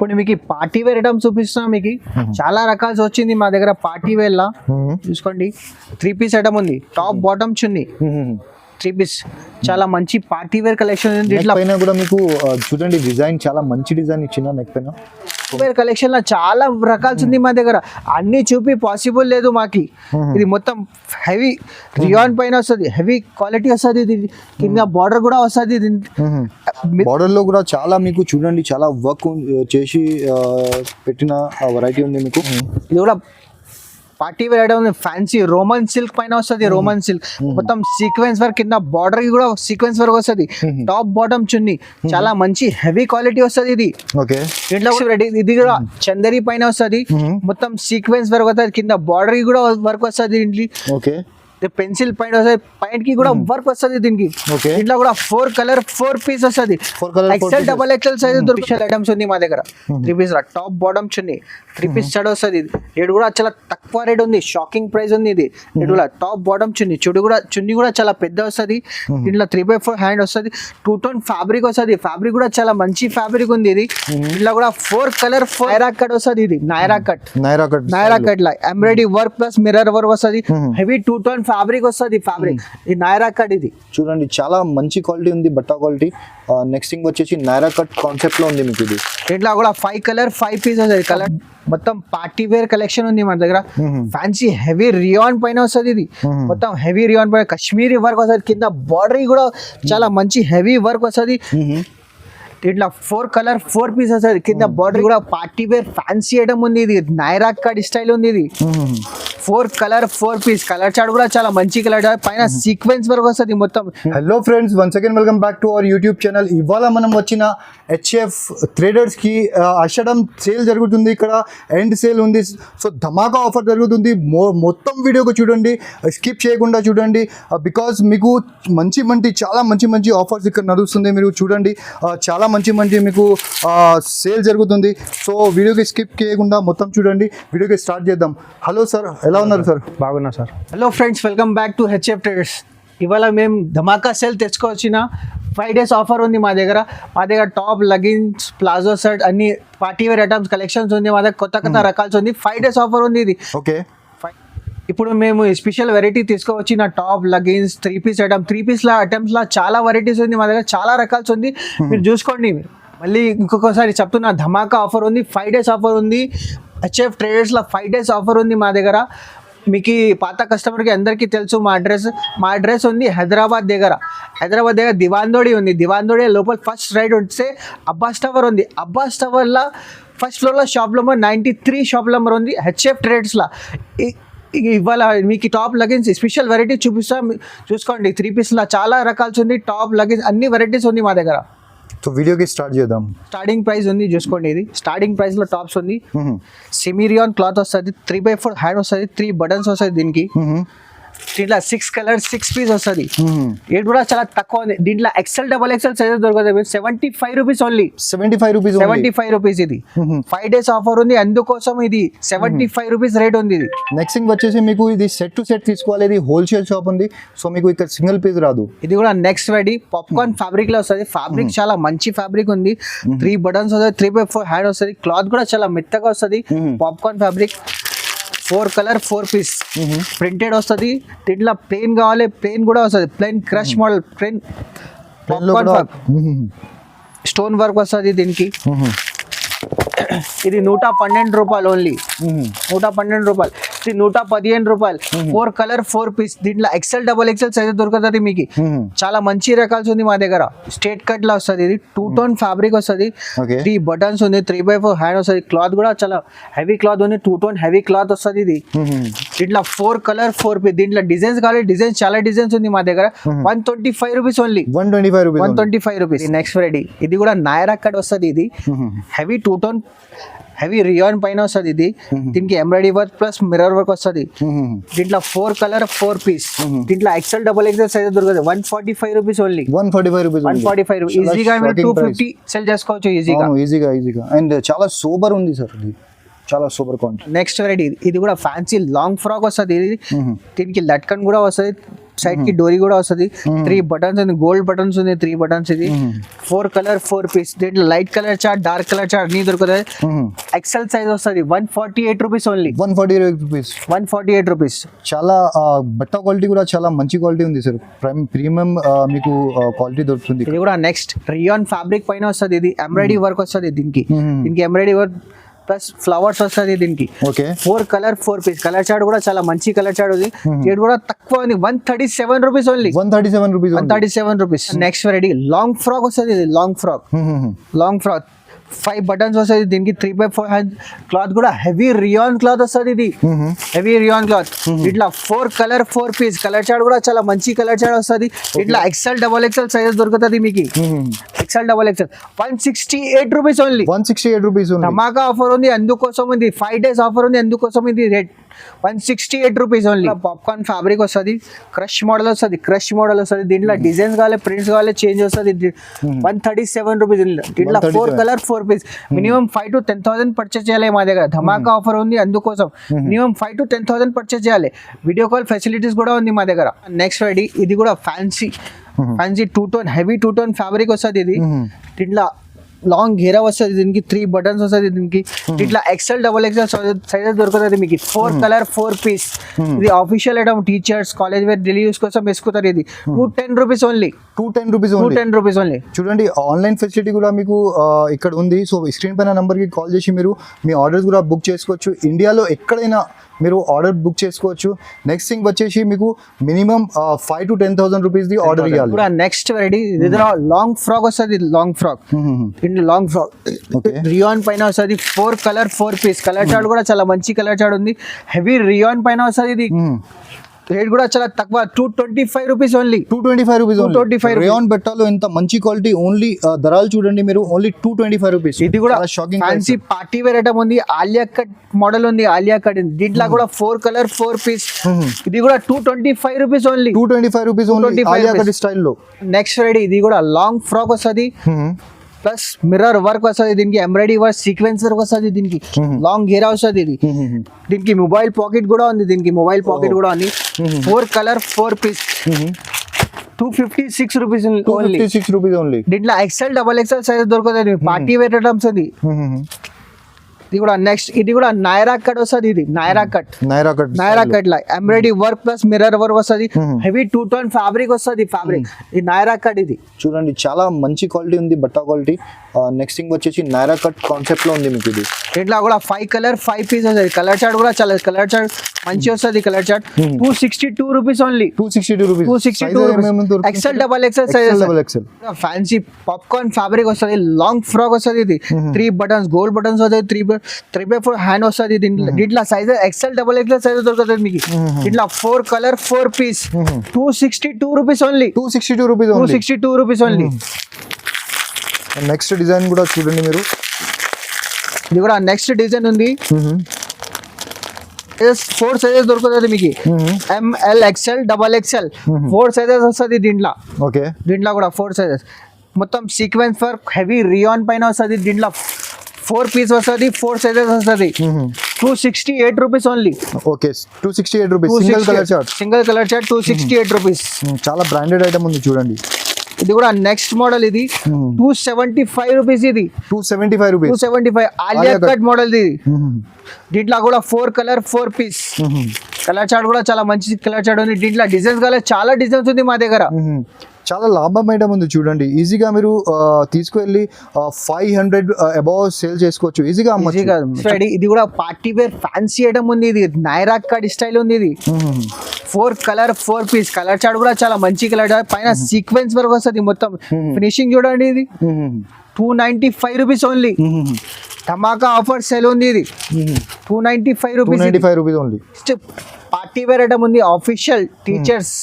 ఇప్పుడు మీకు party wear items చూపిస్తున్నా. మీకు చాలా రకాలు వచ్చింది మా దగ్గర పార్టీ వేర్ లా. చూసుకోండి 3 పీస్ ఐటమ్ ఉంది, టాప్ బాటమ్ చున్నీ 3 పీస్. చాలా మంచి పార్టీ వేర్ కలెక్షన్ ఉంది. ఇట్లా పైన కూడా మీకు చూడండి డిజైన్ చాలా మంచి డిజైన్ ఇచ్చిన నెక్ పైన. వేర్ కలెక్షన్ లో చాలా రకాలు ఉంది మా దగ్గర, అన్ని చూపి పాసిబుల్ లేదు మాకి. ఇది మొత్తం హెవీ రియాన్ పైన వస్తుంది, హెవీ క్వాలిటీ వస్తుంది. ఇది కింద బార్డర్ కూడా వస్తుంది. బార్డర్ లో కూడా చాలా మీకు చూడండి చాలా వర్క్ చేసి పెట్టిన వెరైటీ ఉంది మీకు. ఇది కూడా party wear item, fancy Roman silk పైన వస్తుంది. రోమన్ సిల్క్ మొత్తం సీక్వెన్స్ వర్క్, కింద బార్డర్ కి కూడా సీక్వెన్స్ వర్క్ వస్తుంది. టాప్ బాటమ్ చున్నీ చాలా మంచి హెవీ క్వాలిటీ వస్తుంది. ఇది దీంట్లో రెడీ. ఇది కూడా చందరి పైన వస్తుంది, మొత్తం సీక్వెన్స్ వర్క్ వస్తుంది. కింద బార్డర్ కి కూడా వర్క్ వస్తుంది. దీంట్లో పెన్సిల్ పైన వస్తుంది, పైన కి కూడా వర్క్ వస్తుంది. దీనికి దీంట్లో కూడా 4 కలర్ 4 పీస్ వస్తుంది. ఎక్సెల్ డబల్ ఎక్సెల్ సైజ్ దొరికే ఐటమ్స్ ఉంది మా దగ్గర. 3 piece top bottom chunni 3 piece shirt వస్తుంది. రేట్ కూడా చాలా తక్కువ రేట్ ఉంది, షాకింగ్ ప్రైస్ ఉంది. ఇది రేట్ కూడా టాప్ బాటమ్ చున్నీ చున్నీ కూడా చాలా పెద్ద వస్తుంది. దీంట్లో 3/4 హ్యాండ్ వస్తుంది. 2 టోన్ ఫ్యాబ్రిక్ వస్తుంది. ఫ్యాబ్రిక్ కూడా చాలా మంచి ఫ్యాబ్రిక్ ఉంది. ఇది దీంట్లో కూడా 4 కలర్ నైరా కట్ వస్తుంది. ఇది నైరా కట్ లా embroidery work plus mirror work వస్తుంది. హెవీ 2 టోన్ ఫ్యాబ్రిక్ వస్తుంది. ఫ్యాబ్రిక్ ఈ నైరా కట్ ఇది చూడండి చాలా మంచి క్వాలిటీ ఉంది, బట్టా క్వాలిటీ. నెక్స్ట్ థింగ్ వచ్చేసి నైరా కట్ కాన్సెప్ట్ లో ఉంది మీకు. ఇది ఇట్లా కూడా 5 కలర్ 5 పీస్ వస్తుంది. కలర్ మొత్తం పార్టీ వేర్ కలెక్షన్ ఉంది మన దగ్గర. ఫ్యాన్సీ హెవీ రియాన్ పైన వస్తుంది. ఇది మొత్తం హెవీ రియాన్ పైన కాశ్మీరీ వర్క్ వస్తుంది. కింద బార్డర్ కూడా చాలా మంచి హెవీ వర్క్ వస్తుంది. ఇట్లా 4 కలర్ 4 పీస్ వస్తుంది. కింద బార్డర్ కూడా పార్టీ వేర్ ఫ్యాన్సీ ఐటమ్ ఉంది. ఇది నైరా కట్ స్టైల్ ఉంది. ఇది 4 కలర్ 4 పీస్. కలర్ చార్ట్ కూడా చాలా మంచి కలర్, పైన సీక్వెన్స్ వర్క్ వస్తుంది మొత్తం. Hello friends, once again welcome back to our YouTube channel. ఇవాళ మనం వచ్చిన హెచ్ఎఫ్ ట్రేడర్స్ కి ఆషాఢం సేల్ జరుగుతుంది. ఇక్కడ ఎండ్ సేల్ ఉంది. సో ధమాకా ఆఫర్ జరుగుతుంది. మొత్తం వీడియోకి చూడండి, స్కిప్ చేయకుండా చూడండి. బికాజ్ మీకు చాలా మంచి ఆఫర్స్ ఇక్కడ నడుస్తుంది. మీరు చూడండి, చాలా మంచి మీకు సేల్ జరుగుతుంది. సో వీడియోకి స్కిప్ చేయకుండా మొత్తం చూడండి. వీడియోకి స్టార్ట్ చేద్దాం. హలో సార్, ఎలా ఉన్నారు సార్? బాగున్నా sir. Hello friends, welcome back to HF traders. ఇవాళ మేము ధమాకా సేల్ తెచ్చుకోవచ్చిన 5 days ఆఫర్ ఉంది మా దగ్గర. టాప్ లెగిన్స్ ప్లాజో షర్ట్ అన్ని పార్టీ వేర్ ఐటమ్స్ కలెక్షన్స్ ఉంది మా దగ్గర. కొత్త రకాలు ఉంది. 5 days ఆఫర్ ఉంది ఇది. ఓకే, ఇప్పుడు మేము స్పెషల్ వెరైటీ తీసుకువచ్చిన top leggings 3 piece item. 3 piece items లా చాలా వెరైటీస్ ఉంది మా దగ్గర, చాలా రకాలు ఉంది. మీరు చూసుకోండి. మళ్ళీ ఇంకొకసారి చెప్తున్నా, ధమాకా ఆఫర్ ఉంది. 5 days ఆఫర్ ఉంది. హెచ్ఎఫ్ ట్రేడర్స్లో 5 days ఆఫర్ ఉంది మా దగ్గర. మీకు పాత కస్టమర్కి అందరికీ తెలుసు మా అడ్రస్ ఉంది హైదరాబాద్ దగ్గర దివాందోడి ఉంది. దివాందోడి లోపల ఫస్ట్ రైట్ వస్తే అబ్బాస్ టవర్ ఉంది. అబ్బాస్ టవర్లో ఫస్ట్ ఫ్లోర్లో షాప్ నెంబర్ 93 షాప్ నెంబర్ ఉంది హెచ్ఎఫ్ ట్రేడర్స్లో. ఇవాళ మీకు టాప్ లెగిన్స్ స్పెషల్ వెరైటీ చూసుకోండి. 3 పీస్లో చాలా రకాలు ఉంది. టాప్ లెగిన్స్ అన్ని వెరైటీస్ ఉంది మా దగ్గర. సో వీడియోకి స్టార్ట్ చేద్దాం. స్టార్టింగ్ ప్రైస్ ఉంది చూసుకోండి. ఇది స్టార్టింగ్ ప్రైస్ లో టాప్స్ ఉంది. సెమీరియాన్ క్లాత్ వస్తుంది. 3/4 హ్యాండ్ వస్తుంది. 3 బటన్స్ వస్తుంది దీనికి. దీంట్లో 6 కలర్ 6 పీస్ వస్తుంది. రేట్ కూడా చాలా తక్కువ ఉంది. దీంట్లో ఎక్సెల్ డబల్ ఎక్సెల్ సైజ్ దొరుకుతుంది. 75 రూపీస్ ఓన్లీ. 75 రూపీస్ ఇది. 5 days ఆఫర్ ఉంది, అందుకోసం ఇది 75 రూపీస్ రేట్ ఉంది. ఇది నెక్స్ట్ థింగ్ వచ్చేసి మీకు ఇది సెట్ టు సెట్ తీసుకోవాలి. ఇది హోల్సేల్ షాప్ ఉంది. సో మీకు ఇక్కడ సింగిల్ పీస్ రాదు. ఇది కూడా నెక్స్ట్ రెడీ పాప్కార్న్ ఫ్యాబ్రిక్ లో వస్తుంది. ఫ్యాబ్రిక్ చాలా మంచి ఫ్యాబ్రిక్ ఉంది. 3 బటన్స్ వస్తుంది. 3/4 హ్యాండ్ వస్తుంది. క్లాత్ కూడా చాలా మెత్తగా వస్తుంది. Popcorn fabric 4 colour 4 piece printed వస్తుంది. దీంట్లో ప్లెయిన్ కావాలి, ప్లెయిన్ కూడా వస్తుంది. Plain crush model plain stone work వస్తుంది దీనికి. ఇది 112 రూపాయలు ఓన్లీ. 112 రూపాయలు. ఇది 115 రూపాయలు. 4 కలర్ 4 పీస్. దీంట్లో ఎక్సెల్ డబల్ ఎక్సెల్ సైజ్ దొరుకుతుంది మీకు. చాలా మంచి రకాలు ఉంది మా దగ్గర. స్ట్రేట్ కట్ లా వస్తుంది. ఇది 2 టోన్ ఫ్యాబ్రిక్ వస్తుంది. 3 బటన్స్ ఉంది. 3/4 హ్యాండ్ వస్తుంది. క్లాత్ కూడా చాలా హెవీ క్లాత్ ఉంది. 2 టోన్ హెవీ క్లాత్ వస్తుంది. ఇది దీంట్లో 4 కలర్ 4 పీస్. దీంట్లో డిజైన్స్ కావాలి, డిజైన్స్ చాలా డిజైన్స్ ఉంది మా దగ్గర. 125 rupees only. 125 rupees. Next variety ఇది కూడా నైరా కట్ వస్తుంది. ఇది హెవీ 2 టోన్ హెవీ రియాన్ పైన వస్తుంది. ఇది దీనికి embroidery work plus mirror work వస్తుంది. దీంట్లో 4 కలర్ 4 పీస్. దీంట్లో ఎక్సెల్ డబల్ ఎక్సెల్ సైజ్ దొరుకుతుంది. 145 రూపీస్ ఓన్లీ. 145 రూపీస్. ఈజీగా 250 సెల్ చేసుకోవచ్చు ఈజీగా. అండ్ చాలా సూపర్ ఉంది సార్. చాలా సూపర్ క్వాలిటీ. నెక్స్ట్ వెరైటీ ఇది కూడా ఫ్యాన్సీ లాంగ్ ఫ్రాక్ వస్తుంది. ఇది దీనికి లట్కన్ కూడా వస్తుంది. సైడ్ కి డోరీ కూడా వస్తుంది 3 బటన్స్ ఉంది గోల్డ్ బటన్స్ ఉంది 3 బటన్స్ ఇది 4 కలర్ 4 పీస్ దీంట్లో light colour chart dark colour chart అన్ని దొరుకుతాయి ఎక్సెల్ సైజ్ వస్తుంది 148 రూపీస్ ఓన్లీ 148 రూపీస్ 148 రూపీస్ చాలా బట్ట క్వాలిటీ కూడా చాలా మంచి క్వాలిటీ ఉంది సార్ ప్రీమియం మీకు క్వాలిటీ దొరుకుతుంది ఇది కూడా నెక్స్ట్ రియాన్ ఫ్యాబ్రిక్ పైన వస్తుంది ఇది ఎంబ్రాయిడరీ వర్క్ వస్తుంది దీనికి ఎంబ్రాయిడరీ వర్క్ ప్లస్ ఫ్లవర్స్ వస్తుంది దీనికి okay 4 colour 4 piece colour chart కూడా చాలా మంచి కలర్ చార్ట్ ఉంది రేట్ కూడా తక్కువ ఉంది 137 rupees only 137 rupees 137 rupees next variety long frock వస్తుంది ఇది లాంగ్ ఫ్రాక్ 5 బటన్స్ వస్తుంది దీనికి 3/4 హ్యాండ్ క్లాత్ కూడా హెవీ రియాన్ క్లాత్ వస్తుంది ఇది హెవీ రియాన్ క్లాత్ ఇట్లా 4 కలర్ 4 పీస్ కలర్ చార్ట్ కూడా చాలా మంచి కలర్ చార్ట్ వస్తుంది ఇట్లా XL XXL సైజెస్ దొరుకుతుంది మీకు XL XXL 168 rupees only 168 rupees ధమాకా ఆఫర్ ఉంది అందుకోసం ఉంది 5 days ఆఫర్ ఉంది అందుకోసం ఇది rate 168 rupees only popcorn fabric వస్తుంది క్రష్ మోడల్ వస్తుంది దీంట్లో డిజైన్స్ కావాలి ప్రింట్స్ కావాలి చేంజ్ వస్తుంది 137 రూపీస్ ఇట్లా 4 colour 4 piece minimum 5 to 10,000 purchase చేయాలి మా దగ్గర ధమాకా ఆఫర్ ఉంది అందుకోసం మినిమం 5 to 10,000 పర్చేస్ చేయాలి వీడియో కాల్ ఫెసిలిటీస్ కూడా ఉంది మా దగ్గర నెక్స్ట్ రెడీ ఇది కూడా fancy 2 tone heavy 2 tone fabric వస్తుంది ఇది దీంట్లో లాంగ్ ఘేరా వస్తుంది దీనికి 3 బటన్స్ వస్తుంది దీనికి ఇట్లా XL XXL సైజెస్ దొరుకుతుంది మీకు 4 కలర్ 4 పీస్ ఇది official item teachers college wear daily use కోసం వేసుకుంటారు ఇది 210 రూపీస్ ఓన్లీ 210 రూపీస్ ఓన్లీ చూడండి ఆన్లైన్ ఫెసిలిటీ కూడా మీకు ఇక్కడ ఉంది సో స్క్రీన్ పైన నంబర్కి కాల్ చేసి మీరు మీ ఆర్డర్స్ కూడా బుక్ చేసుకోవచ్చు ఇండియాలో ఎక్కడైనా మీరు ఆర్డర్ బుక్ చేసుకోవచ్చు నెక్స్ట్ థింగ్ వచ్చేసి మీకు minimum 5 to 10,000 rupees the order ఇవ్వాలి ఇప్పుడు నెక్స్ట్ వెరైటీ ఇది లాంగ్ ఫ్రాక్ వస్తుంది లాంగ్ ఫ్రాక్ రియాన్ పైన వస్తుంది 4 కలర్ 4 పీస్ కలర్ చార్ట్ కూడా చాలా మంచి కలర్ చార్ట్ ఉంది హెవీ రియాన్ పైన వస్తుంది ఇది రేట్ కూడా చాలా తక్కువ 225 రూపీస్ ఓన్లీ 225 రేయాన్ బెట్టాలో ఎంత మంచి క్వాలిటీ ఓన్లీ ధరలు చూడండి మీరు ఓన్లీ 225 రూపీస్ ఇది కూడా shocking fancy party wear item ఉంది ఆలియా కట్ మోడల్ ఉంది ఆలియా కట్ దీంట్లో కూడా 4 కలర్ 4 పీస్ ఇది కూడా 225 rupees only 225 rupees only Alia cut style లో నెక్స్ట్ వెరైటీ ఇది కూడా లాంగ్ ఫ్రాక్ వస్తుంది ప్లస్ మిర్రర్ వర్క్ వస్తుంది దీనికి ఎంబ్రాయిడరీ వర్క్ సీక్వెన్స్ వర్క్ వస్తుంది దీనికి లాంగ్ గేరా వస్తుంది ఇది దీనికి మొబైల్ పాకెట్ కూడా ఉంది 4 కలర్ 4 పీస్ 256 రూపీస్ ఓన్లీ దీంట్లో XL XXL సైజ్ దొరుకుతుంది పార్టీ వేర్ ఐటమ్స్ ఉంది ఇది కూడా నెక్స్ట్ ఇది కూడా నైరా కట్ వస్తుంది ఇది నైరా కట్ లా embroidery work plus mirror work వస్తుంది హెవీ 2 టోన్ ఫ్యాబ్రిక్ వస్తుంది ఈ నైరా కట్ ఇది చూడండి చాలా మంచి క్వాలిటీ ఉంది బట్ట క్వాలిటీ నెక్స్ట్ థింగ్ వచ్చేసి నైరా కట్ కాన్సెప్ట్ లో ఉంది మీకు ఇది ఇట్లా కూడా 5 కలర్ 5 పీస్ వస్తుంది కలర్ చార్ట్ కూడా చాలా కలర్ చార్ట్ మంచి వస్తుంది colour chart 262 rupees only 262 XL XXL size fancy popcorn fabric వస్తుంది లాంగ్ ఫ్రాక్ వస్తుంది ఇది 3 బటన్స్ గోల్డ్ బటన్స్ వస్తుంది 3/4 హ్యాండ్ వస్తుంది దీంట్లో సైజ్ XL XXL సైజ్ దొరుకుతుంది మీకు ఇట్లా 4 colour 4 piece 262 rupees only 262 rupees only next design కూడా చూడండి మీరు ఇది కూడా నెక్స్ట్ డిజైన్ ఉంది 4 సైజెస్ దొరుకుతుంది మీకు ML XL XXL 4 సైజెస్ వస్తుంది దీంట్లో కూడా 4 సైజెస్ మొత్తం సీక్వెన్స్ వర్క్ హెవీ రియాన్ పైన వస్తుంది దీంట్లో 4 పీస్ వస్తుంది 4 సైజెస్ వస్తుంది 268 rupees only 268 rupees single colour chart 268 rupees చాలా బ్రాండెడ్ ఐటమ్ ఉంది చూడండి ఇది కూడా నెక్స్ట్ మోడల్ ఇది 275 రూపీస్ ఇది 275 ఆలియా కట్ మోడల్ ఇది దీంట్లో కూడా 4 కలర్ 4 పీస్ కలర్ చార్ట్ కూడా చాలా మంచి కలర్ చార్ట్ ఉంది దీంట్లో డిజైన్స్ కాలే చాలా డిజైన్స్ ఉంది మా దగ్గర చాలా లాభం ఐటమ్ ఉంది చూడండి ఈజీగా మీరు తీసుకువెళ్ళి 500 అబౌవ్ సేల్ చేసుకోవచ్చు ఈజీగా ఇది కూడా పార్టీ వేర్ ఫ్యాన్సీ ఐటమ్ ఉంది ఇది నైరా కట్ స్టైల్ ఉంది ఇది 4 కలర్ 4 పీస్ కలర్ చార్ట్ కూడా చాలా మంచి కలర్ చార్ట్ పైన సీక్వెన్స్ వర్క్ వస్తుంది మొత్తం ఫినిషింగ్ చూడండి ఇది 295 రూపీస్ ఓన్లీ ధమాకా ఆఫర్ సేల్ ఉంది ఇది 295 rupees only party wear item ఉంది ఆఫీషియల్ టీచర్స్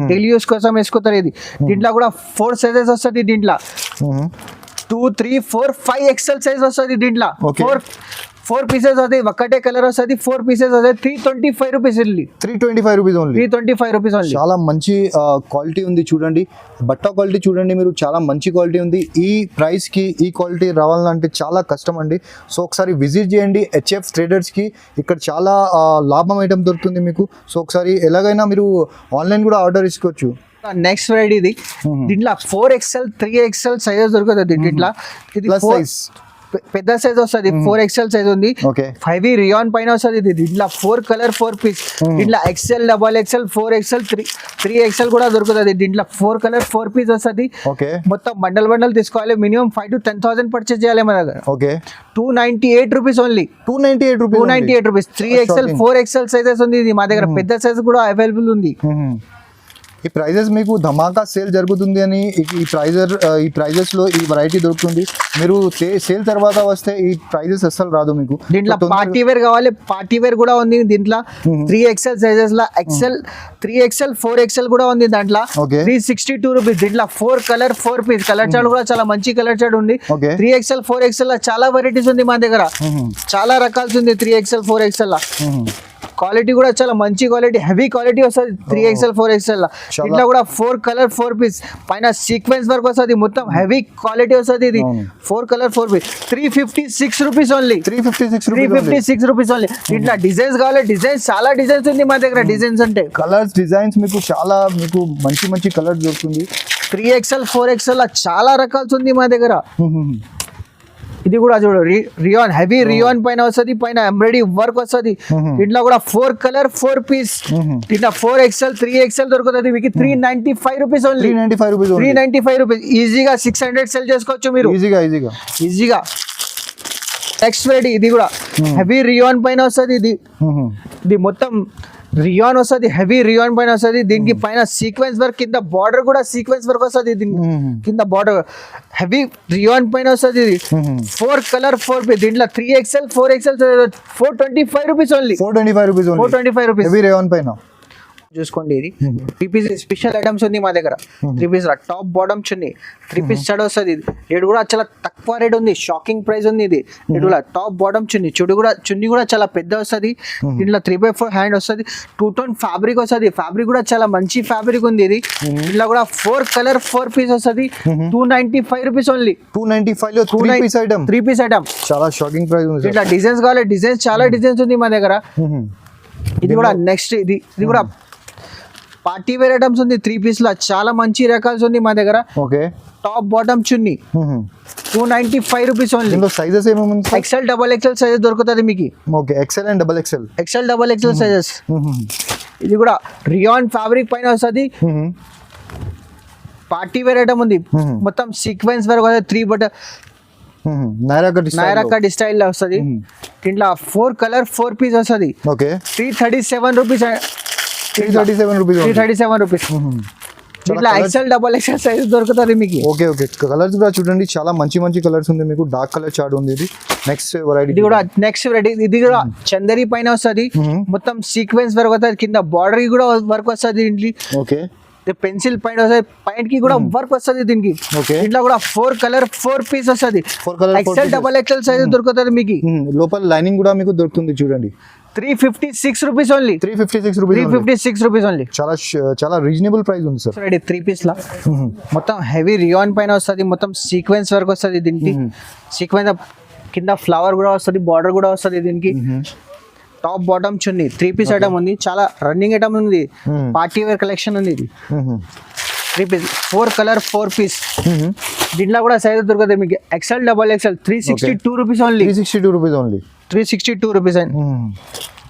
డైలీ యూస్ కోసం వేసుకుంటారు ఇది దీంట్లో కూడా 4 సైజెస్ వస్తుంది దీంట్లో 2 3 4 5 XL సైజ్ వస్తుంది దీంట్లో 4 పీసెస్ వస్తాయి, ఒక్కటే కలర్ వస్తుంది, 4 పీసెస్ వస్తాయి, 325 rupees only, 325 rupees only. 325 rupees only. చాలా మంచి క్వాలిటీ ఉంది చూడండి, బట్ట క్వాలిటీ చూడండి మీరు, చాలా మంచి క్వాలిటీ ఉంది. ఈ ప్రైస్కి ఈ క్వాలిటీ రావాలంటే చాలా కష్టం అండి. సో ఒకసారి విజిట్ చేయండి హెచ్ఎఫ్ ట్రేడర్స్కి, ఇక్కడ చాలా లాభం ఐటమ్ దొరుకుతుంది మీకు. సో ఒకసారి ఎలాగైనా మీరు ఆన్లైన్ కూడా ఆర్డర్ ఇసుకోవచ్చు. నెక్స్ట్ వెరైటీ ఇది, దీంట్లో 4XL 3XL సైజెస్ దొరుకుతుంది. దీంట్లో ఇది ప్లస్ సైజ్ పెద్ద సైజ్ వస్తుంది, 4XL సైజ్ ఉంది, ఓకే. 5 రియాన్ పైన వస్తుంది. ఇది దీంట్లో 4 కలర్ 4 పీస్, దీంట్లో XL, XXL, 4XL, 3XL కూడా దొరుకుతుంది. దీంట్లో 4 కలర్ 4 పీస్ వస్తుంది. ఓకే. మొత్తం బండల్ తీసుకోవాలి, మినిమం 5 to 10,000 పర్చేస్ చేయాలి మన దగ్గర. Okay. 298 rupees only, 298 rupees. 3XL 4XL sizes ఉంది. ఇది మా దగ్గర పెద్ద సైజ్ కూడా అవైలబుల్ ఉంది. ఈ ప్రైజెస్ మీకు ధమాకా సేల్ జరుగుతుంది అని ఈ ప్రైజెస్లో ఈ వెరైటీ దొరుకుతుంది. మీరు సేల్ తర్వాత వస్తే ఈ ప్రైజెస్ అస్సలు రాదు మీకు. దీంట్లో పార్టీ వేర్ కావాలి, పార్టీ వేర్ కూడా ఉంది. దీంట్లో 3XL సైజెస్ లా XL 3XL 4XL కూడా ఉంది. దాంట్లో 362 రూపీస్. దీంట్లో 4 కలర్ 4 పీస్, కలర్ చార్ట్ కూడా చాలా మంచి కలర్ చార్ట్ ఉంది. 3XL 4XL లా చాలా వెరైటీస్ ఉంది మా దగ్గర, చాలా రకాలు ఉంది 3XL 4XL లా. క్వాలిటీ కూడా చాలా మంచి క్వాలిటీ, హెవీ క్వాలిటీ వస్తుంది 3XL 4XL లా. ఇట్లా కూడా 4 కలర్ 4 పీస్, పైన సీక్వెన్స్ వర్క్ వస్తుంది, మొత్తం హెవీ క్వాలిటీ వస్తుంది. ఇది 4 colour 4 piece, 356 rupees only, 356 rupees only. ఇట్లా డిజైన్స్ కావాలి, డిజైన్స్ చాలా డిజైన్స్ ఉంది మా దగ్గర. డిజైన్స్ అంటే కలర్స్ డిజైన్స్ మీకు చాలా మీకు మంచి కలర్ దొరుకుతుంది. 3XL 4XL లా చాలా రకాలు ఉంది మా దగ్గర. ఇది కూడా చూడు, రియాన్ హెవీ రియాన్ పైన వస్తుంది, పైన ఎంబ్రాయిడరీ వర్క్ వస్తుంది. దీంట్లో కూడా 4 కలర్ 4 పీస్, దీంట్లో 4XL 3XL దొరుకుతుంది మీకు 395 రూపీస్ ఓన్లీ, 395 రూపీస్. ఈజీగా 600 సెల్ చేసుకోవచ్చు మీరు, ఈజీగా. నెక్స్ట్ వెరైటీ ఇది కూడా హెవీ రియాన్ పైన వస్తుంది. ఇది మొత్తం రియాన్ వస్తుంది, హెవీ రియాన్ పైన వస్తుంది. దీనికి పైన సీక్వెన్స్ వర్క్, కింద బార్డర్ కూడా సీక్వెన్స్ వర్క్ వస్తుంది. కింద బార్డర్ హెవీ రియాన్ పైన వస్తుంది. ఇది 4 కలర్ 4 పీస్, దీంట్లో 3XL 4XL 425 rupees only, 425 rupees heavy rayon పైన. చూసుకోండి, ఇది 3 పీస్ స్పెషల్ ఐటమ్స్ ఉంది మా దగ్గర. 3 piece top bottom chunni, 3 piece shirt వస్తుంది. ఇది రేట్ కూడా చాలా తక్కువ రేట్ ఉంది, షాకింగ్ ప్రైస్ ఉంది. ఇది రేట్ కూడా టాప్ బాటమ్ చున్నీ, చున్నీ కూడా చాలా పెద్ద వస్తుంది. దీంట్లో 3/4 హ్యాండ్ వస్తుంది, 2 టోన్ ఫ్యాబ్రిక్ వస్తుంది. ఫ్యాబ్రిక్ కూడా చాలా మంచి ఫ్యాబ్రిక్ ఉంది. ఇది దీంట్లో కూడా 4 కలర్ 4 పీస్ వస్తుంది, 295 రూపీస్ ఓన్లీ. 295 లో 3 పీస్ ఐటమ్, చాలా షాకింగ్ ప్రైస్ ఉంది. ఇట్లా డిజైన్స్ కావాలి, డిజైన్స్ చాలా డిజైన్స్ ఉంది మా దగ్గర. ఇది కూడా నెక్స్ట్ ఇది కూడా పార్టీ వేర్ ఐటమ్స్ ఉంది. 3 పీస్ లా చాలా మంచి రకాలు ఉంది మా దగ్గర. ఓకే. టాప్ బాటమ్ చున్నీ 295 రూపీస్ ఓన్లీ. సైజెస్ ఏమేమి? XL XXL సైజెస్ దొరుకుతుంది మీకు. Okay. XL and XXL sizes. ఇది కూడా రియాన్ ఫ్యాబ్రిక్ పైన వస్తుంది, పార్టీ వేర్ ఐటమ్ ఉంది. మొత్తం sequence work 3 button Naira cut style లో వస్తుంది. దీంట్లో 4 కలర్ 4 పీస్ వస్తుంది. ఓకే. 337 రూపీస్. 337 రూపీస్. ఇట్లా XL XXL సైజ్ దొరుకుతుంది మీకు. ఓకే. కలర్స్ కూడా చూడండి, చాలా మంచి కలర్స్ ఉంది మీకు. డార్క్ కలర్ చార్ట్ ఉంది. ఇది నెక్స్ట్ వెరైటీ. ఇది కూడా నెక్స్ట్ వెరైటీ. ఇది కూడా చందరి పైన వస్తుంది, మొత్తం సీక్వెన్స్ వర్క్ వస్తుంది. కింద బార్డర్ కి కూడా వర్క్ వస్తుంది దీంట్లో. ఓకే. పెన్సిల్ పైన వస్తుంది, పాయింట్ కి కూడా వర్క్ వస్తుంది దీనికి. ఇట్లా కూడా 4 కలర్ 4 పీస్ వస్తుంది. XL XXL సైజ్ దొరుకుతుంది మీకు. లోపల లైనింగ్ కూడా మీకు దొరుకుతుంది చూడండి. 356 రూపీస్ ఓన్లీ, 356 రూపీస్ ఓన్లీ. చాలా రీజనబుల్ ప్రైస్ ఉంది సార్. 3 పీస్ లా మొత్తం హెవీ రియాన్ పైన వస్తుంది, మొత్తం సీక్వెన్స్ వర్క్ వస్తుంది దీనికి. సీక్వెన్స్ కింద ఫ్లవర్ కూడా వస్తుంది, బార్డర్ కూడా వస్తుంది దీనికి. Top bottom chunni 3 piece item ఉంది, చాలా రన్నింగ్ ఐటమ్ ఉంది. పార్టీ వేర్ కలెక్షన్ ఉంది ఇది. 3 పీస్ 4 కలర్ 4 పీస్. దీంట్లో కూడా సైజ్ దొరుకుతుంది మీకు. XL XXL 362 rupees only, 362 rupees.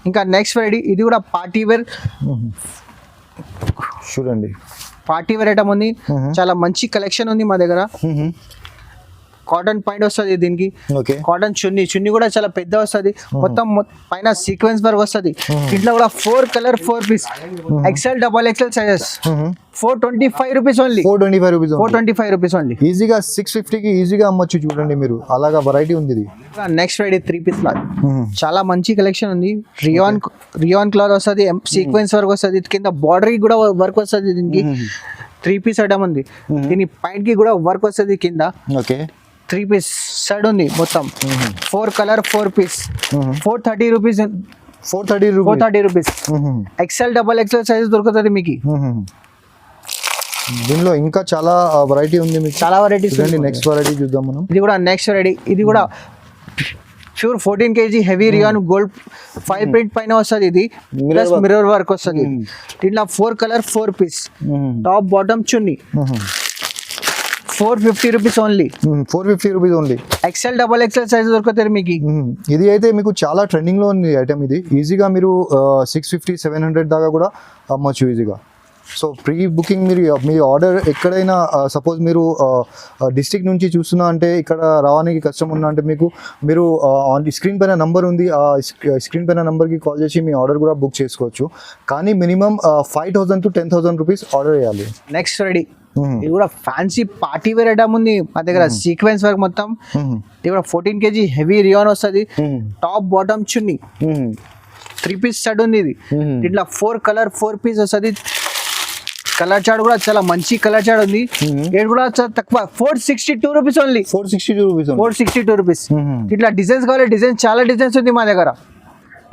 ఇంకా నెక్స్ట్ వెరైటీ. ఇది కూడా పార్టీ వేర్ చూడండి, పార్టీ వేర్ ఐటమ్ ఉంది. చాలా మంచి కలెక్షన్ ఉంది మా దగ్గర. కాటన్ పాయింట్ వస్తుంది దీనికి. కాటన్ చున్నీ కూడా చాలా పెద్ద వస్తుంది, మొత్తం పైన సీక్వెన్స్ వర్క్ వస్తుంది. ఇంట్లో కూడా 4 colour 4 piece, XL XXL sizes. 425 rupees only, 425 rupees only. ఈజీగా 650 కి ఈజీగా అమ్మొచ్చు చూడండి మీరు, అలాగా వెరైటీ ఉంది ఇది. నెక్స్ట్ వెరైటీ 3 పీస్ లా చాలా మంచి కలెక్షన్ ఉంది. రియాన్ క్లాత్ వస్తుంది, సీక్వెన్స్ వర్క్ వస్తుంది. కింద బార్డర్ కి కూడా వర్క్ వస్తుంది దీనికి. 3 పీస్ ఐటమ్ ఉంది. దీని పాయింట్ కి కూడా వర్క్ వస్తుంది కింద. ఓకే. 3 పీస్ సెట్ ఉంది మొత్తం 4 colour 4 piece 430 rupees 430 rupees XL double XL size దొరుకుతుంది మీకు దీనిలో ఇంకా చాలా వెరైటీ ఉంది మీకు. చాలా వెరైటీస్. నెక్స్ట్ వెరైటీ చూద్దాం మనం. ఇది కూడా నెక్స్ట్ వెరైటీ. ఇది కూడా pure 14 kg heavy rayon gold 5 print పైన వస్తుంది. ఇది ప్లస్ మిర్రర్ వర్క్ వస్తుంది. దీంట్లో 4 colour 4 piece top bottom chunni 450 rupees only. 450 rupees only. XL double XL size దొరుకుతుంది మీకు. ఇది అయితే మీకు చాలా ట్రెండింగ్ లో ఉంది ఐటమ్. ఇది ఈజీగా మీరు 650-700 దాకా కూడా అమ్మొచ్చు ఈజీగా. సో ప్రీ బుకింగ్ మీరు మీ ఆర్డర్ ఎక్కడైనా సపోజ్ మీరు డిస్ట్రిక్ట్ నుంచి చూస్తున్నా అంటే ఇక్కడ రావడానికి కష్టం ఉన్నా అంటే మీరు ఆన్ స్క్రీన్ పైన నంబర్ ఉంది, ఆ స్క్రీన్ పైన నంబర్కి కాల్ చేసి మీ ఆర్డర్ కూడా బుక్ చేసుకోవచ్చు. కానీ మినిమం 5,000 to 10,000 రూపీస్ ఆర్డర్ చేయాలి. Next ready. ఇది కూడా ఫ్యాన్సీ పార్టీ వేర్ ఐటమ్ ఉంది మా దగ్గర. సీక్వెన్స్ వర్క్ మొత్తం. ఇది కూడా 14 kg హెవీ రియాన్ వస్తుంది. Top bottom chunni 3 piece set ఉంది. ఇది ఇట్లా 4 కలర్ 4 పీస్ వస్తుంది. కలర్ చార్ట్ కూడా చాలా మంచి కలర్ చార్ట్ ఉంది. రేట్ కూడా చాలా తక్కువ 462 రూపీస్ ఓన్లీ. 462 రూపీస్. ఇట్లా డిజైన్స్ కావాలి, డిజైన్స్ చాలా డిజైన్స్ ఉంది మా దగ్గర.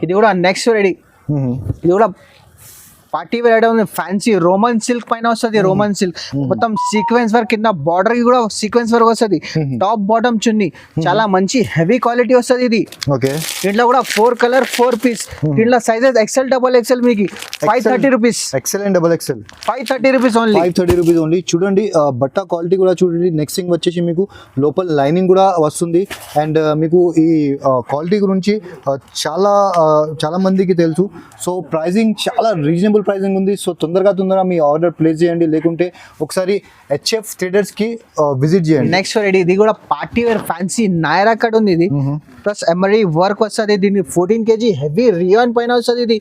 ఇది కూడా నెక్స్ట్ రెడీ. ఇది కూడా పార్టీ వేర్ ఐటమ్ ఉంది. ఫ్యాన్సీ రోమన్ సిల్క్ పైన వస్తుంది. రోమన్ సిల్క్ మొత్తం సీక్వెన్స్ వర్క్ కింద బార్డర్ కి కూడా సీక్వెన్స్ వర్క్ వస్తుంది. టాప్ బాటమ్ చున్నీ చాలా మంచి హెవీ క్వాలిటీ వస్తుంది. ఇది దీంట్లో కూడా 4 కలర్ 4 పీస్. దీంట్లో సైజెస్ ఎక్సెల్ డబల్ ఎక్సెల్ మీకు 530 rupees. XL and double XL 530 rupees only. 530 rupees only. చూడండి బట్ట క్వాలిటీ కూడా చూడండి. నెక్స్ట్ థింగ్ వచ్చేసి మీకు లోపల లైనింగ్ కూడా వస్తుంది. అండ్ మీకు ఈ క్వాలిటీ గురించి చాలా మందికి తెలుసు. సో ప్రైజింగ్ చాలా రీజనబుల్ ప్రైజింగ్ ఉంది. సో తొందరగా మీ ఆర్డర్ ప్లేస్ చేయండి, లేకుంటే ఒకసారి HF ట్రేడర్స్ కి విజిట్ చేయండి. Next ready. ఇది కూడా పార్టీ వేర్ ఫ్యాన్సీ నాయరా కట్ ఉంది. ఇది ప్లస్ ఎంబ్రాయిడరీ వర్క్ వస్తుంది. దీన్ని 14 kg హెవీ రియాన్ పైన వస్తుంది. ఇది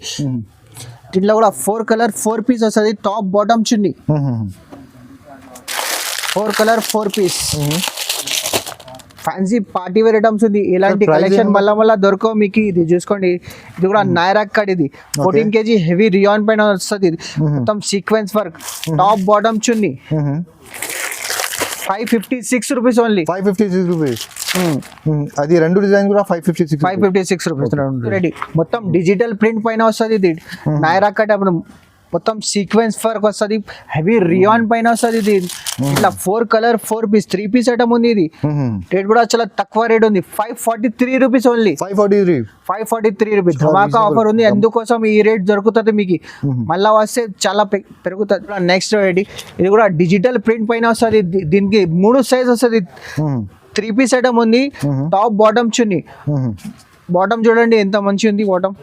దీంట్లో కూడా 4 కలర్ 4 పీస్ వస్తుంది. Top bottom chunni 4 colour 4 piece. Fancy party wear items ఉంది. ఇలాంటి కలెక్షన్ మళ్ళా దొరకవు మీకు. ఇది చూసుకోండి. ఇది కూడా నాయరా కట్. ఇది 14 kg హెవీ రియాన్ పైన వస్తుంది. మొత్తం సీక్వెన్స్ వర్క్. టాప్ బాటమ్ చున్నీ 556 రూపీస్ ఓన్లీ. 556 రూపీస్. అది రెండు డిజైన్ కూడా 556 రూపీస్ రెడీ. మొత్తం డిజిటల్ ప్రింట్ పైన వస్తుంది. ఇది నాయరా కట్ మొత్తం సీక్వెన్స్ వర్క్ వస్తుంది. హెవీ రియాన్ పైన వస్తుంది. ఇది ఇట్లా 4 కలర్ 4 పీస్ 3 పీస్ ఐటమ్ ఉంది. ఇది రేట్ కూడా చాలా తక్కువ రేట్ ఉంది. 543 రూపీస్ ఓన్లీ. 543 రూపీస్. ధమాకా ఆఫర్ ఉంది. అందుకోసం ఈ రేట్ దొరుకుతుంది మీకు. మళ్ళా వస్తే చాలా పెరుగుతుంది. Next ready. ఇది కూడా డిజిటల్ ప్రింట్ పైన వస్తుంది. దీనికి 3 సైజ్ వస్తుంది. 3 పీస్ ఐటమ్ ఉంది. టాప్ బాటమ్ చున్నీ. బాటమ్ చూడండి ఎంత మంచి ఉంది. బాటమ్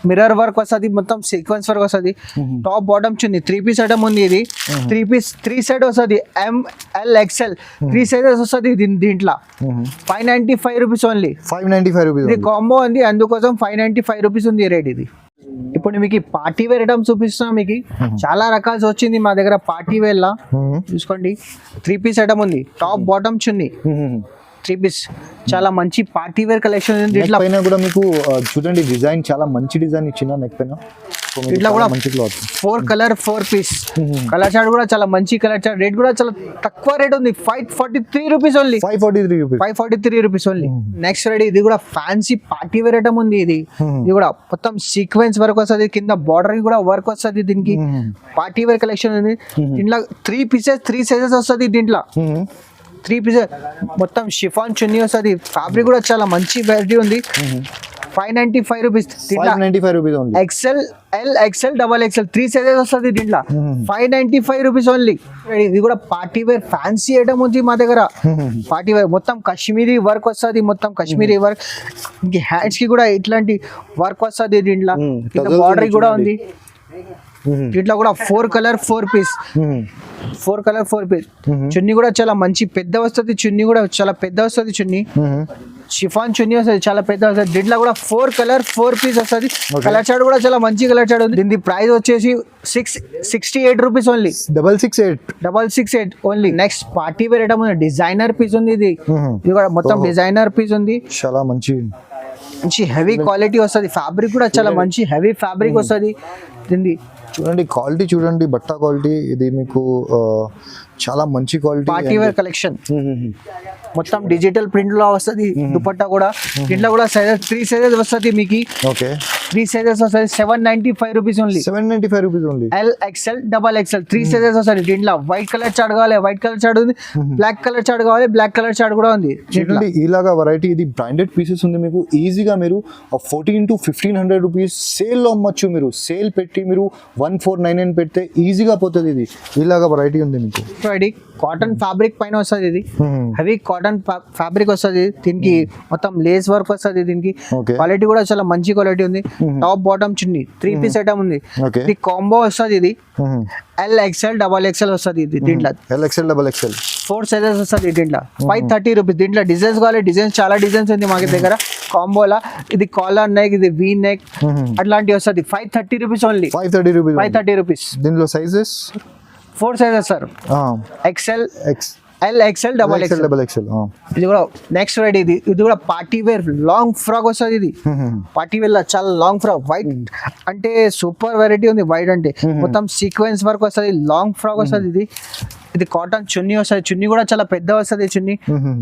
మిర్రర్ వర్క్ వస్తుంది. మొత్తం సీక్వెన్స్ వర్క్ వస్తుంది. Top bottom chunni 3 piece item ఉంది. ఇది 3 పీస్ 3 సెట్ వస్తుంది. ML XL 3 సైజెస్ వస్తుంది. దీంట్లో 595 రూపీస్ ఓన్లీ. 595 రూపీస్. ఇది కాంబో ఉంది. అందుకోసం 595 రూపీస్ ఉంది రేట్. ఇది ఇప్పుడు మీకు పార్టీ వేర్ ఐటమ్ చూపిస్తున్నా. మీకు చాలా రకాలు వచ్చింది మా దగ్గర పార్టీ వేర్ లా. చూసుకోండి 3 పీస్ ఐటమ్ ఉంది. టాప్ బాటమ్ చున్నీ 3 పీస్ చాలా మంచి పార్టీ వేర్ కలెక్షన్ ఉంది. ఇట్లా పైన కూడా మీకు చూడండి డిజైన్ చాలా మంచి డిజైన్ ఇచ్చిన నెక్ పైన. ఇట్లా కూడా 4 కలర్ 4 పీస్. కలర్ చార్ట్ కూడా చాలా మంచి కలర్ చార్ట్. రేట్ కూడా చాలా తక్కువ రేట్ ఉంది. 543 rupees only. 543 rupees only. Next ready. ఇది కూడా ఫ్యాన్సీ పార్టీ వేర్ ఐటమ్ ఉంది. ఇది కూడా మొత్తం సీక్వెన్స్ వర్క్ వస్తుంది. కింద బార్డర్ కూడా వర్క్ వస్తుంది. దీనికి పార్టీ వేర్ కలెక్షన్ ఉంది. దీంట్లో 3 పీసెస్ 3 సైజెస్ వస్తుంది. దీంట్లో 3 పీసెస్ మొత్తం షిఫాన్ చున్నీ వస్తుంది. ఫ్యాబ్రిక్ కూడా చాలా మంచి వెరైటీ ఉంది. 595 rupees. 595 rupees only. XL L XL double XL 3 sizes వస్తుంది. దీంట్లో 595 రూపీస్ ఓన్లీ. ఇది కూడా పార్టీ వేర్ ఫ్యాన్సీ ఐటమ్ ఉంది మా దగ్గర. పార్టీ వేర్ మొత్తం కాశ్మీరీ వర్క్ వస్తుంది. మొత్తం కాశ్మీరీ వర్క్. ఇంక హ్యాండ్స్ కి కూడా ఇట్లాంటి వర్క్ వస్తుంది. దీంట్లో బార్డర్ కూడా ఉంది. దీంట్లో కూడా 4 కలర్ 4 పీస్. 4 colour 4 piece. చున్నీ కూడా చాలా మంచి పెద్ద వస్తుంది. చున్నీ కూడా చాలా పెద్ద వస్తుంది. చున్నీ షిఫాన్ చున్నీ వస్తుంది. చాలా పెద్ద వస్తుంది. దీంట్లో కూడా 4 కలర్ 4 పీస్ వస్తుంది. కలర్ చార్ట్ కూడా చాలా మంచి కలర్ చార్ట్ ఉంది. దీని ప్రైస్ వచ్చేసి 668 rupees only. 668 only. Next party wear item ఉంది. డిజైనర్ పీస్ ఉంది. ఇది కూడా మొత్తం డిజైనర్ పీస్ ఉంది. చాలా మంచి హెవీ క్వాలిటీ వస్తుంది. ఫ్యాబ్రిక్ కూడా చాలా మంచి హెవీ ఫ్యాబ్రిక్ వస్తుంది. దీన్ని చూడండి క్వాలిటీ చూడండి బట్ట క్వాలిటీ. ఇది మీకు చాలా మంచి క్వాలిటీ పార్టీ వేర్ కలెక్షన్ మొత్తం డిజిటల్ ప్రింట్ లో వస్తుంది దుపట్టా కూడా దీంట్లో కూడా సైజెస్ 3 సైజెస్ వస్తుంది మీకు ఓకే 3 సైజెస్ వస్తుంది 795 rupees only 795 rupees only L XL double XL 3 sizes వస్తుంది దీంట్లో వైట్ కలర్ చార్ట్ కావాలి వైట్ కలర్ చార్ట్ ఉంది బ్లాక్ కలర్ చార్ట్ కావాలి బ్లాక్ కలర్ చార్ట్ కూడా ఉంది చూడండి ఇలాగా వెరైటీ ఇది బ్రాండెడ్ పీసెస్ ఉంది మీకు ఈజీగా మీరు 14 to 1500 రూపీస్ సేల్లో అమ్మచ్చు మీరు సేల్ పెట్టి మీరు 1499 పెడితే ఈజీగా పోతుంది ఇది ఇలాగా వెరైటీ ఉంది మీకు ఇది కాటన్ ఫ్యాబ్రిక్ పైన వస్తుంది ఇది హెవీ కాటన్ ఫ్యాబ్రిక్ వస్తుంది దీనికి మొత్తం లేస్ వర్క్ వస్తుంది దీనికి Okay. క్వాలిటీ కూడా చాలా మంచి క్వాలిటీ ఉంది top bottom chunni 3 piece item ఉంది Okay. ఇది కాంబో వస్తుంది ఇది ఎల్ ఎక్స్ఎల్ డబల్ ఎక్స్ఎల్ వస్తుంది ఇది దీంట్లో ఎల్ఎక్స్ఎల్ డబల్ ఎక్స్ఎల్ 4 సైజెస్ వస్తుంది దీంట్లో 530 రూపీస్ దీంట్లో డిజైన్స్ కావాలి డిజైన్స్ చాలా డిజైన్స్ ఉంది మాకు దగ్గర కాంబోలా ఇది కాలర్ నెక్ ఇది వీ నెక్ అట్లాంటివి వస్తుంది 530 రూపీస్ ఓన్లీ 530 రూపీస్ 530 రూపీస్ దీనిలో sizes 4 sizes sir XL X L XL double XL double XL ఇది కూడా నెక్స్ట్ వెరైటీ ఇది కూడా పార్టీ వేర్ లాంగ్ ఫ్రాక్ వస్తుంది ఇది పార్టీ వేర్ లో చాలా లాంగ్ ఫ్రాక్ వైట్ అంటే సూపర్ వెరైటీ ఉంది వైట్ అంటే మొత్తం సీక్వెన్స్ వర్క్ వస్తుంది లాంగ్ ఫ్రాక్ వస్తుంది ఇది కాటన్ చున్నీ వస్తుంది చున్నీ కూడా చాలా పెద్ద వస్తుంది chunni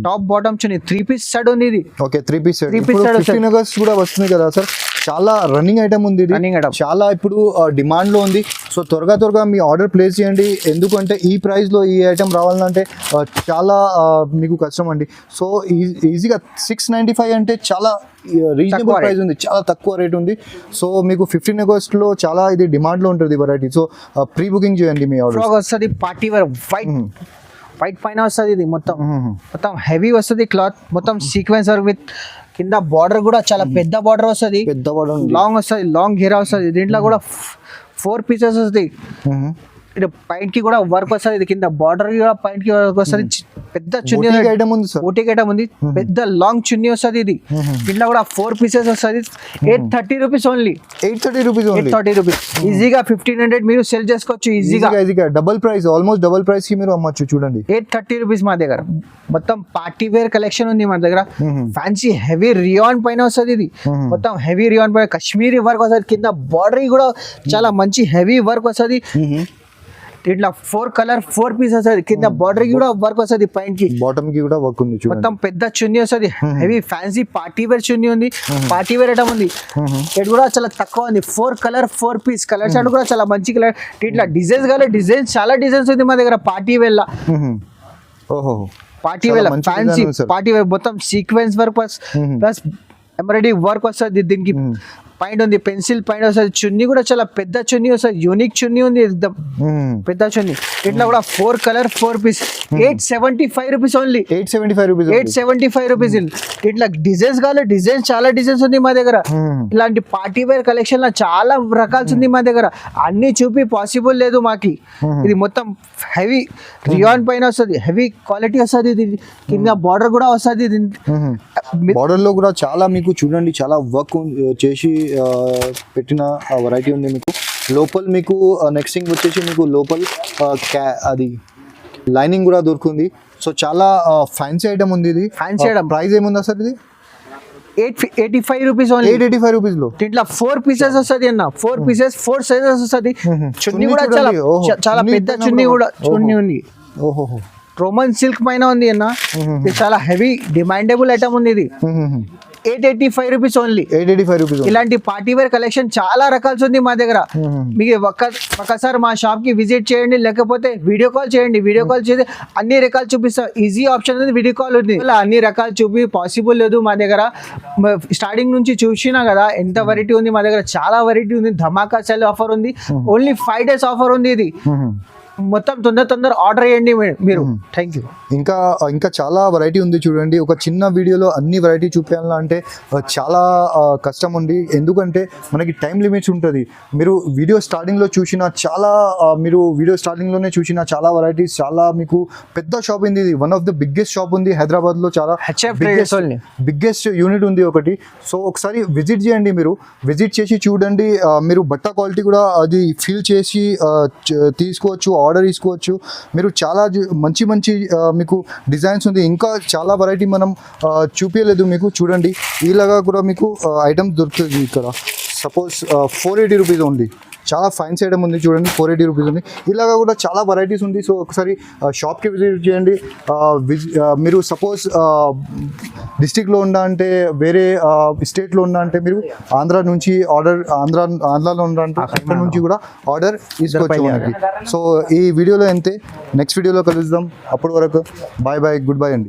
top bottom chunni 3 piece set ఉంది ఇది okay 3 piece set 3 piece set 15 August కూడా వస్తుంది కదా సార్ చాలా రన్నింగ్ ఐటమ్ ఉంది ఇది Running item. చాలా ఇప్పుడు డిమాండ్ లో ఉంది సో త్వరగా మీ ఆర్డర్ ప్లేస్ చేయండి ఎందుకంటే ఈ ప్రైస్ లో ఈ ఐటమ్ రావాలంటే చాలా మీకు కష్టం అండి సో ఈజీగా 695 అంటే చాలా రీజనబుల్ ప్రైస్ ఉంది చాలా తక్కువ రేట్ ఉంది సో మీకు 15 ఆగస్ట్ లో చాలా ఇది డిమాండ్ లో ఉంటుంది వెరైటీ సో ప్రీ బుకింగ్ చేయండి మీ ఆర్డర్ ఫ్రాక్ వస్తుంది పార్టీ వేర్ వైట్ పైన వస్తుంది ఇది మొత్తం హెవీ వస్తుంది క్లాత్ మొత్తం సీక్వెన్స్ వర్క్ విత్ కింద బార్డర్ కూడా చాలా పెద్ద బార్డర్ వస్తుంది పెద్ద పడం లాంగ్ వస్తుంది లాంగ్ ఘేరా వస్తుంది దీంట్లో కూడా 4 పీసెస్ వస్తుంది ఇది పైన కి కూడా వర్క్ వస్తుంది ఇది కింద బార్డర్ కూడా పైన కి వర్క్ వస్తుంది పెద్ద చున్నీ ఐటమ్ ఉంది సార్ ఓటీ ఐటమ్ ఉంది పెద్ద లాంగ్ చున్నీ వస్తుంది ఇది దీంట్లో కూడా 4 పీసెస్ వస్తుంది 830 rupees only 830 rupees only 830 rupees ఈజీగా 1500 మీరు సెల్ చేసుకోవచ్చు ఈజీగా double price almost double price కి మీరు అమ్మచ్చు చూడండి 830 రూపీస్ మా దగ్గర మొత్తం పార్టీ వేర్ కలెక్షన్ ఉంది మన దగ్గర ఫ్యాన్సీ హెవీ రియాన్ పైన వస్తుంది ఇది మొత్తం హెవీ రియాన్ పైన కాశ్మీరీ వర్క్ వస్తుంది కింద బార్డర్ కూడా చాలా మంచి హెవీ వర్క్ వస్తుంది ఇట్లా 4 పీస్ వస్తుంది కింద బార్డర్ కూడా వర్క్ వస్తుంది పైన కి బాటమ్ కి కూడా వర్క్ ఉంది చూడండి మొత్తం పెద్ద చున్నీ వస్తుంది హెవీ ఫ్యాన్సీ పార్టీ వేర్ చున్నీ ఉంది పార్టీ వేర్ ఐటమ్ ఉంది ఇది కూడా చాలా తక్కువ ఉంది 4 పీస్ కలర్ షార్ట్ కూడా చాలా మంచి కలర్ ఇట్లా డిజైన్స్ కావాలి డిజైన్స్ చాలా డిజైన్స్ ఉంది మా దగ్గర పార్టీ వేర్ లా ఓహో party wear fancy party wear మొత్తం sequence work plus embroidery work వస్తుంది దీనికి పైన ఉంది పెన్సిల్ పైన వస్తుంది చున్నీ కూడా చాలా పెద్ద చున్నీ వస్తుంది యూనిక్ చున్నీ ఉంది పెద్ద చున్నీ ఇట్లా కూడా 4 పీస్ 875 రూపీస్ ఓన్లీ 875 రూపీస్ ఇట్లా డిజైన్స్ కావాలి డిజైన్స్ చాలా డిజైన్స్ ఉంది మా దగ్గర ఇలాంటి పార్టీ వేర్ కలెక్షన్ లో చాలా రకాల్స్ ఉంది మా దగ్గర అన్ని చూపి పాసిబుల్ లేదు మాకి ఇది మొత్తం హెవీ రియాన్ పైన వస్తుంది హెవీ క్వాలిటీ వస్తుంది ఇది కింద బార్డర్ కూడా వస్తుంది బార్డర్ లో కూడా చాలా మీకు చూడండి చాలా వర్క్ చేసి పెట్టిన వెరైటీ ఉంది మీకు లోపల మీకు నెక్స్ట్ థింగ్ వచ్చేసి మీకు లోపల అది లైనింగ్ కూడా దొరుకుతుంది సో చాలా ఫ్యాన్సీ ఐటమ్ ఉంది ఇది ఫ్యాన్సీ ఐటమ్ ప్రైస్ ఏముందా సార్ ఇది 885 రూపీస్ ఓన్లీ 885 రూపీస్ లో దీంట్లో 4 పీసెస్ వస్తుంది అన్న 4 పీసెస్ 4 సైజెస్ వస్తుంది చున్నీ కూడా చాలా పెద్ద చున్నీ కూడా చున్నీ ఉంది ఓహో రోమన్ సిల్క్ పైన ఉంది అన్న ఇది చాలా హెవీ డిమాండబుల్ ఐటమ్ ఉంది ఇది 885 రూపీస్ ఓన్లీ 885 రూపీస్ ఇలాంటి పార్టీ వేర్ కలెక్షన్ చాలా రకాల్స్ ఉంది మా దగ్గర మీకు ఒకసారి మా షాప్ కి విజిట్ చేయండి లేకపోతే వీడియో కాల్ చేయండి వీడియో కాల్ చేసి అన్ని రకాలు చూపిస్తాం ఈజీ ఆప్షన్ ఉంది వీడియో కాల్ ఉంది ఇలా అన్ని రకాలు చూపి పాసిబుల్ లేదు మా దగ్గర స్టార్టింగ్ నుంచి చూసినా కదా ఎంత వెరైటీ ఉంది మా దగ్గర చాలా వెరైటీ ఉంది ధమాకా సెల్ ఆఫర్ ఉంది ఓన్లీ 5 డేస్ ఆఫర్ ఉంది ఇది మొత్తం తొందర ఆర్డర్ చేయండి మీరు థ్యాంక్ యూ ఇంకా చాలా వెరైటీ ఉంది చూడండి ఒక చిన్న వీడియోలో అన్ని వెరైటీ చూపించాలంటే చాలా కష్టం ఉంది ఎందుకంటే మనకి టైం లిమిట్స్ ఉంటుంది మీరు వీడియో స్టార్టింగ్లో చూసిన చాలా వెరైటీస్ చాలా మీకు పెద్ద షాప్ ఉంది ఇది one of the biggest shop ఉంది హైదరాబాద్లో చాలా బిగ్గెస్ట్ యూనిట్ ఉంది ఒకటి సో ఒకసారి విజిట్ చేయండి మీరు విజిట్ చేసి చూడండి మీరు బట్ట క్వాలిటీ కూడా అది ఫీల్ చేసి తీసుకోవచ్చు ఆర్డర్ తీసుకోవచ్చు మీరు చాలా మంచి మీకు డిజైన్స్ ఉంది ఇంకా చాలా వెరైటీ మనం చూపించలేదు మీకు చూడండి ఇలాగా కూడా మీకు ఐటమ్స్ దొరుకుతుంది ఇక్కడ సపోజ్ 480 రూపీస్ ఉంది. చాలా ఫైన్ ఐటమ్ ఉంది చూడండి, 480 రూపీస్ ఉంది. ఇలాగా కూడా చాలా వెరైటీస్ ఉంది. సో ఒకసారి షాప్కి విజిట్ చేయండి. మీరు సపోజ్ డిస్టిక్లో ఉందా అంటే, వేరే స్టేట్లో ఉందా అంటే, మీరు ఆంధ్రాలో ఉందా అంటే అక్కడ నుంచి కూడా ఆర్డర్ తీసుకోవచ్చు మనకి. సో ఈ వీడియోలో అంతే, నెక్స్ట్ వీడియోలో కలుద్దాం. అప్పటి వరకు బాయ్ బాయ్, గుడ్ బై అండి.